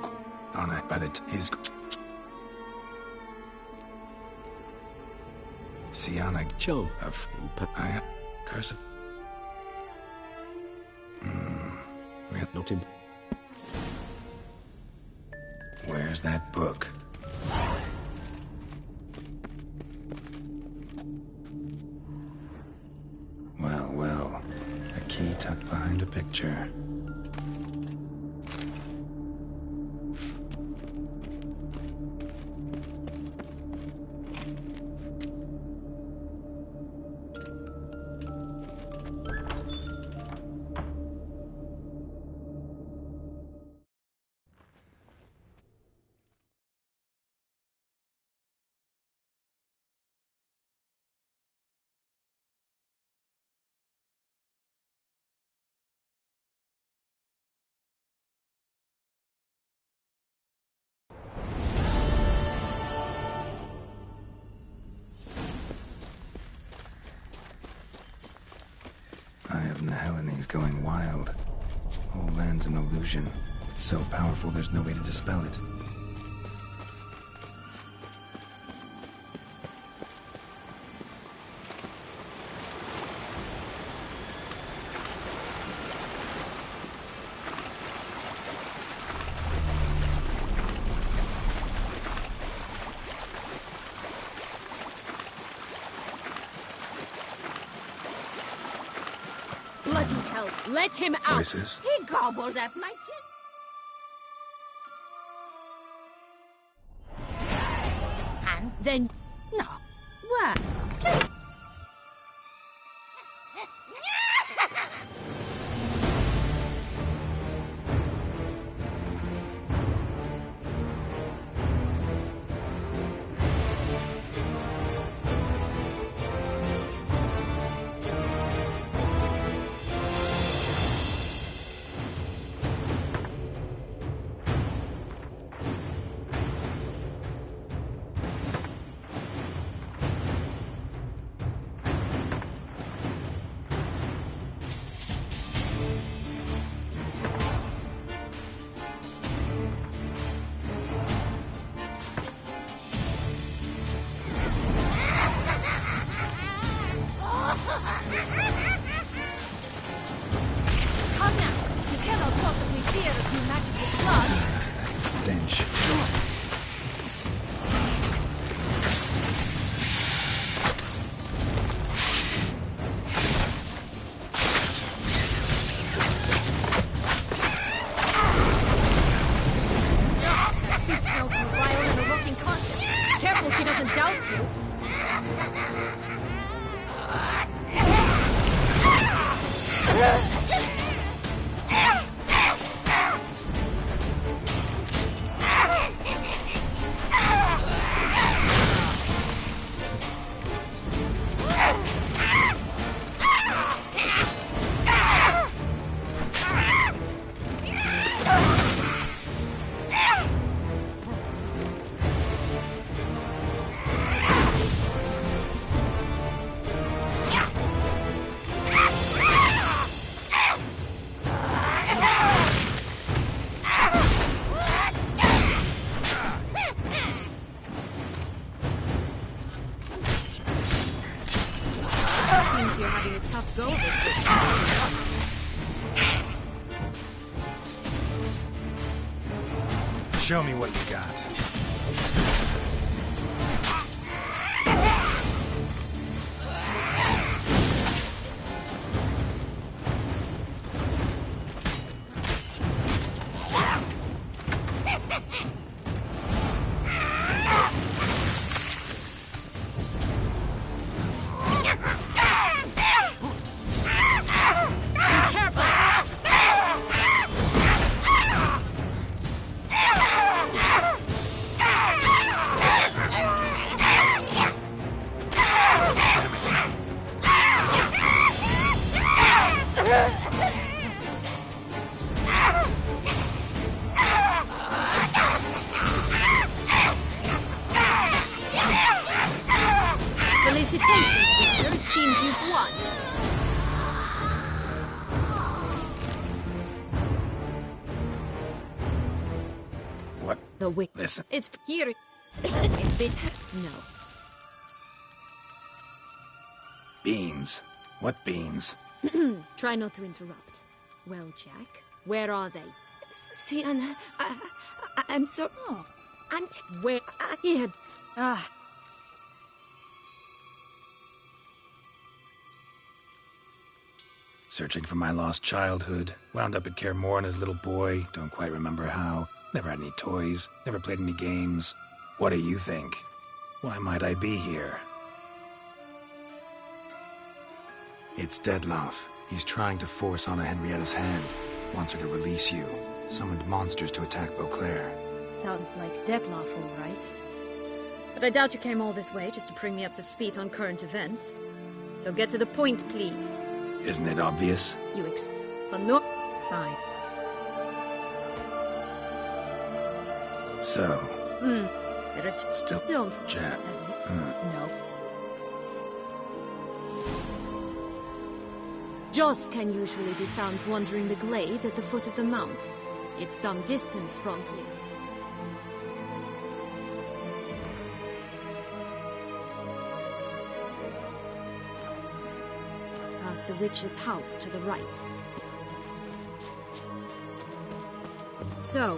Speaker 2: On it by the... His... Sienna...
Speaker 6: Charm.
Speaker 2: I... Curse of...
Speaker 6: Not him.
Speaker 2: Where's that book? Well, well. A key tucked behind a picture. Helen's going wild. Whole land's an illusion. It's so powerful there's no way to dispel it.
Speaker 5: Bloody hell, let him out!
Speaker 2: Voices?
Speaker 9: He gobbled up my and
Speaker 5: Then...
Speaker 9: no. What? Just...
Speaker 5: Come now! You cannot possibly fear a few magical floods!
Speaker 2: That stench.
Speaker 5: The soup smells more vile than a rotting carcass. Careful she doesn't douse you. Seems you're having a tough go of it.
Speaker 2: Show me what you got.
Speaker 5: Felicitations, Victor. It seems you've won.
Speaker 2: What?
Speaker 5: The wick.
Speaker 2: Listen.
Speaker 5: It's here. It's bit. No.
Speaker 2: Beans. What beans?
Speaker 5: Try not to interrupt. Well, Jack, where are they?
Speaker 9: Sienna, I'm so...
Speaker 5: Oh, where? He had...
Speaker 2: Searching for my lost childhood. Wound up at Kaer Morhen as a little boy. Don't quite remember how. Never had any toys. Never played any games. What do you think? Why might I be here? It's Dettlaff. He's trying to force Anna Henrietta's hand. Wants her to release you. Summoned monsters to attack Beauclair.
Speaker 5: Sounds like Dettlaff, all right. But I doubt you came all this way just to bring me up to speed on current events. So get to the point, please.
Speaker 2: Isn't it obvious?
Speaker 5: But no... Fine.
Speaker 2: So...
Speaker 5: Better
Speaker 2: Still...
Speaker 5: Don't...
Speaker 2: Chat.
Speaker 5: No. Joss can usually be found wandering the glade at the foot of the mount. It's some distance from here. Past the witch's house to the right. So,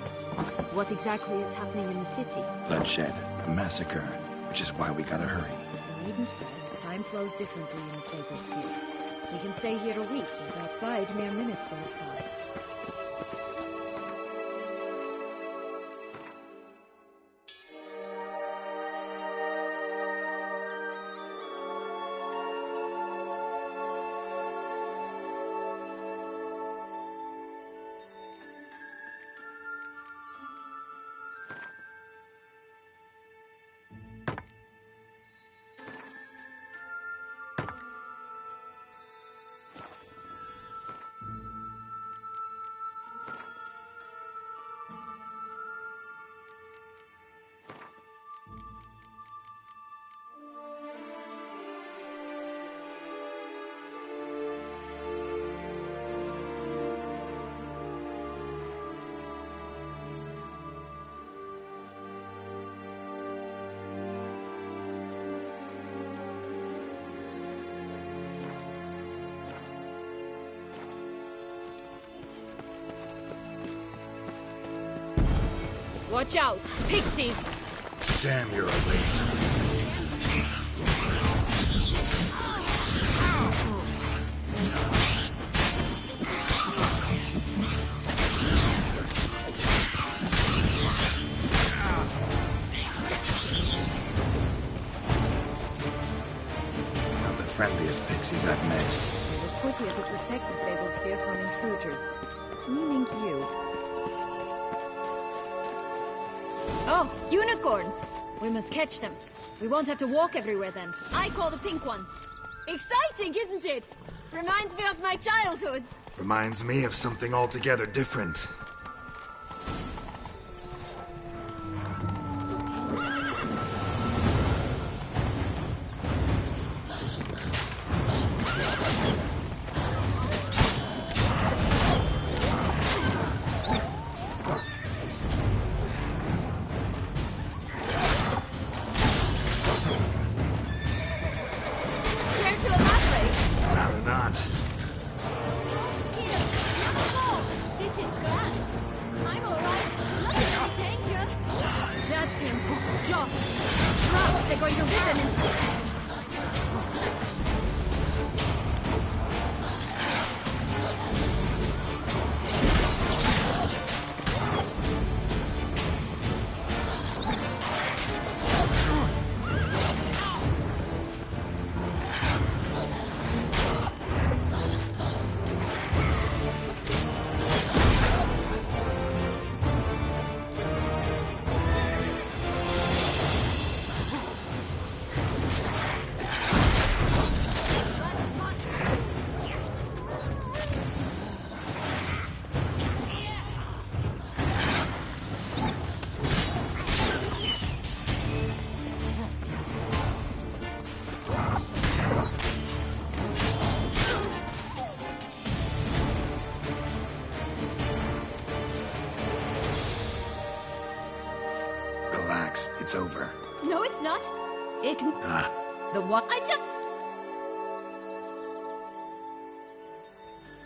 Speaker 5: what exactly is happening in the city?
Speaker 2: Bloodshed. A massacre. Which is why we gotta hurry.
Speaker 5: You needn't fret. Time flows differently in the Fabelsphere. We can stay here a week, and outside mere minutes will have passed. Watch out! Pixies!
Speaker 2: Damn, you're awake. Not the friendliest pixies I've met.
Speaker 5: They were put here to protect the Fabelsphere from intruders. Meaning you. Oh, unicorns! We must catch them. We won't have to walk everywhere then. I call the pink one. Exciting, isn't it? Reminds me of my childhood.
Speaker 2: Reminds me of something altogether different.
Speaker 9: This is grand.
Speaker 2: It's over.
Speaker 5: No, it's not. It can... The what? I don't...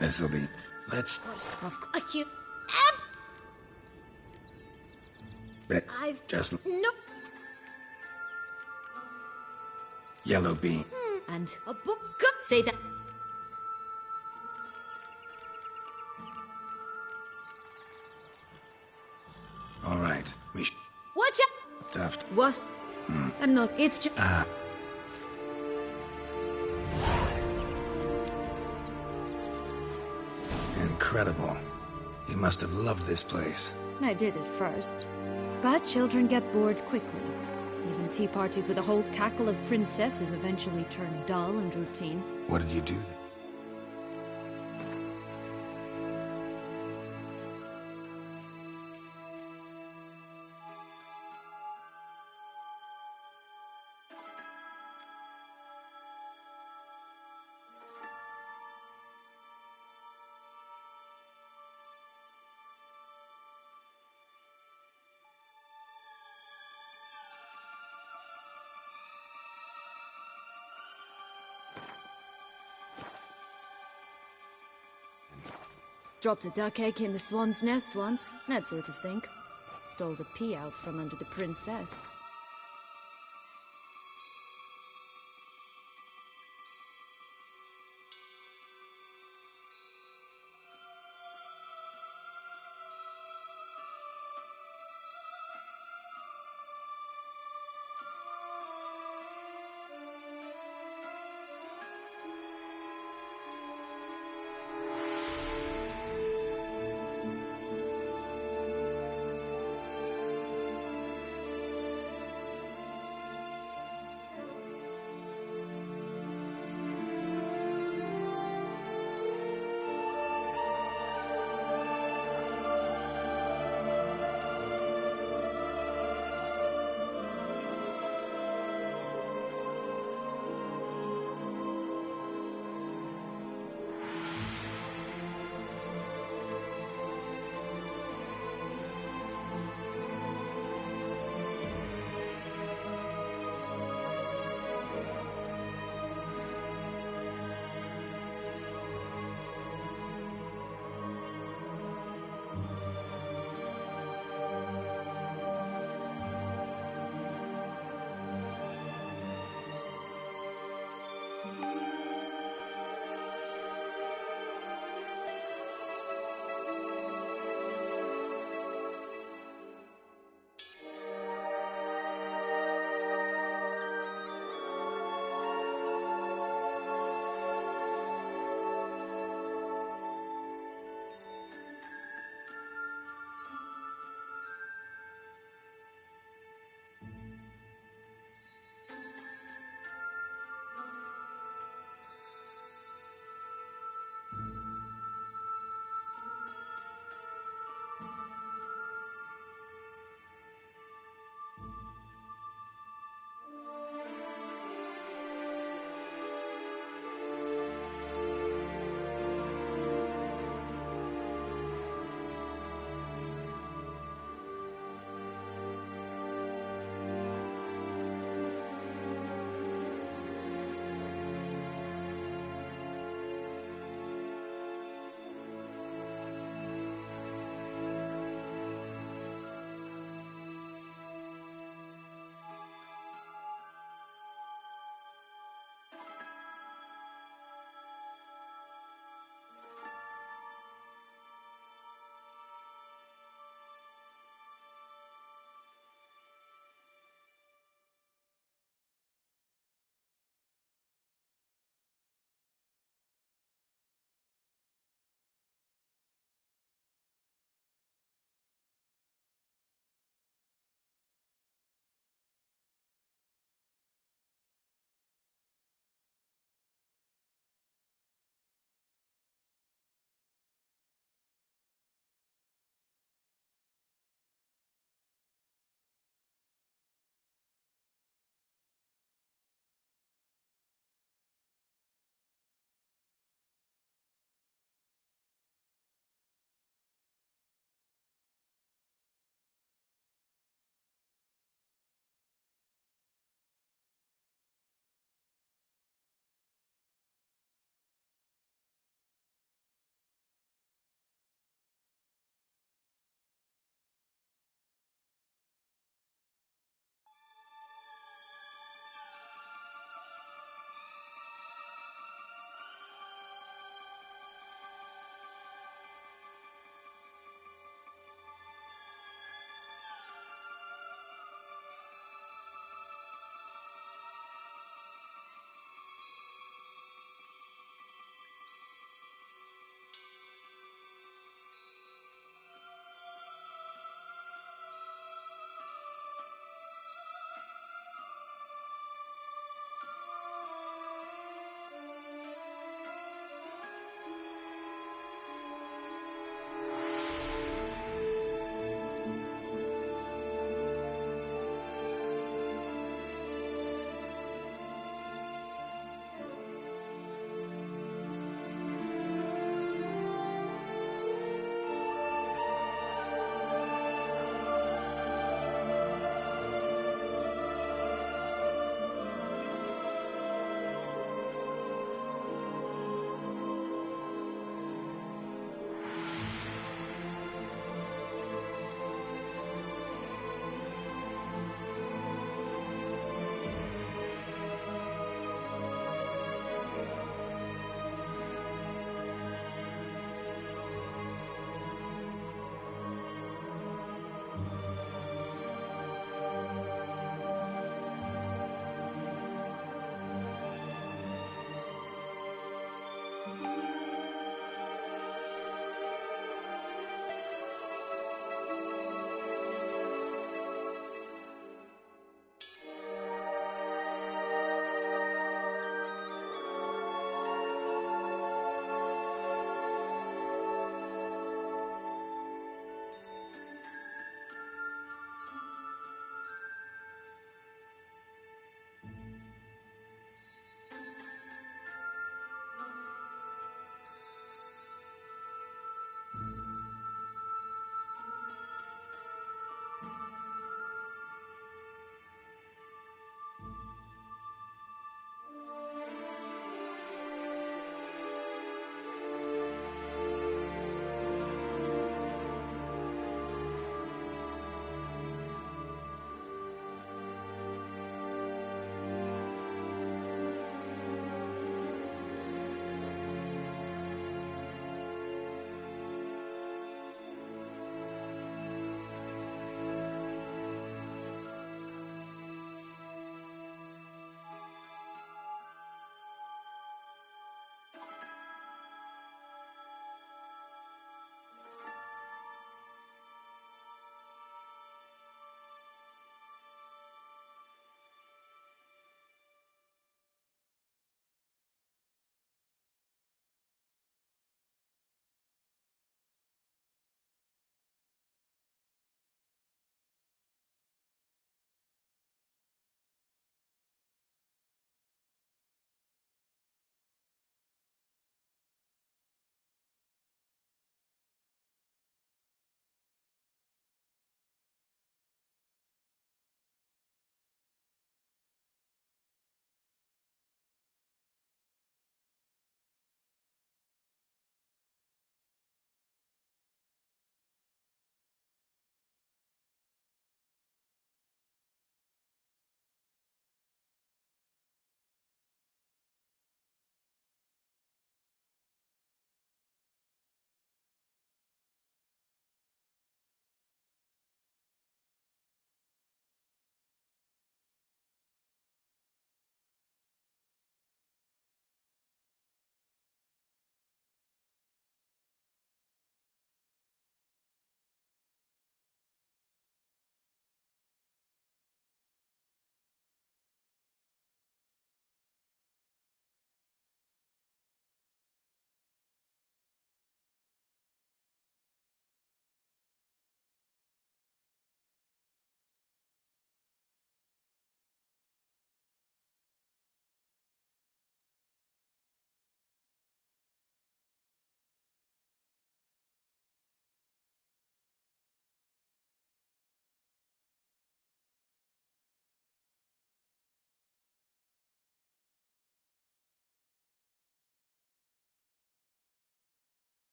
Speaker 2: This'll be... Let's...
Speaker 5: You... I've...
Speaker 2: Just...
Speaker 5: No...
Speaker 2: Yellow bean.
Speaker 5: And a book... Good. Say that...
Speaker 2: All right. We sh...
Speaker 5: Watch out!
Speaker 2: Tuft.
Speaker 5: What? I'm not... It's just...
Speaker 2: Incredible. You must have loved this place.
Speaker 5: I did at first. But children get bored quickly. Even tea parties with a whole cackle of princesses eventually turn dull and routine.
Speaker 2: What did you do then?
Speaker 5: Dropped a duck egg in the swan's nest once, that sort of thing. Stole the pea out from under the princess.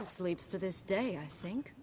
Speaker 4: Sleeps to this day, I think.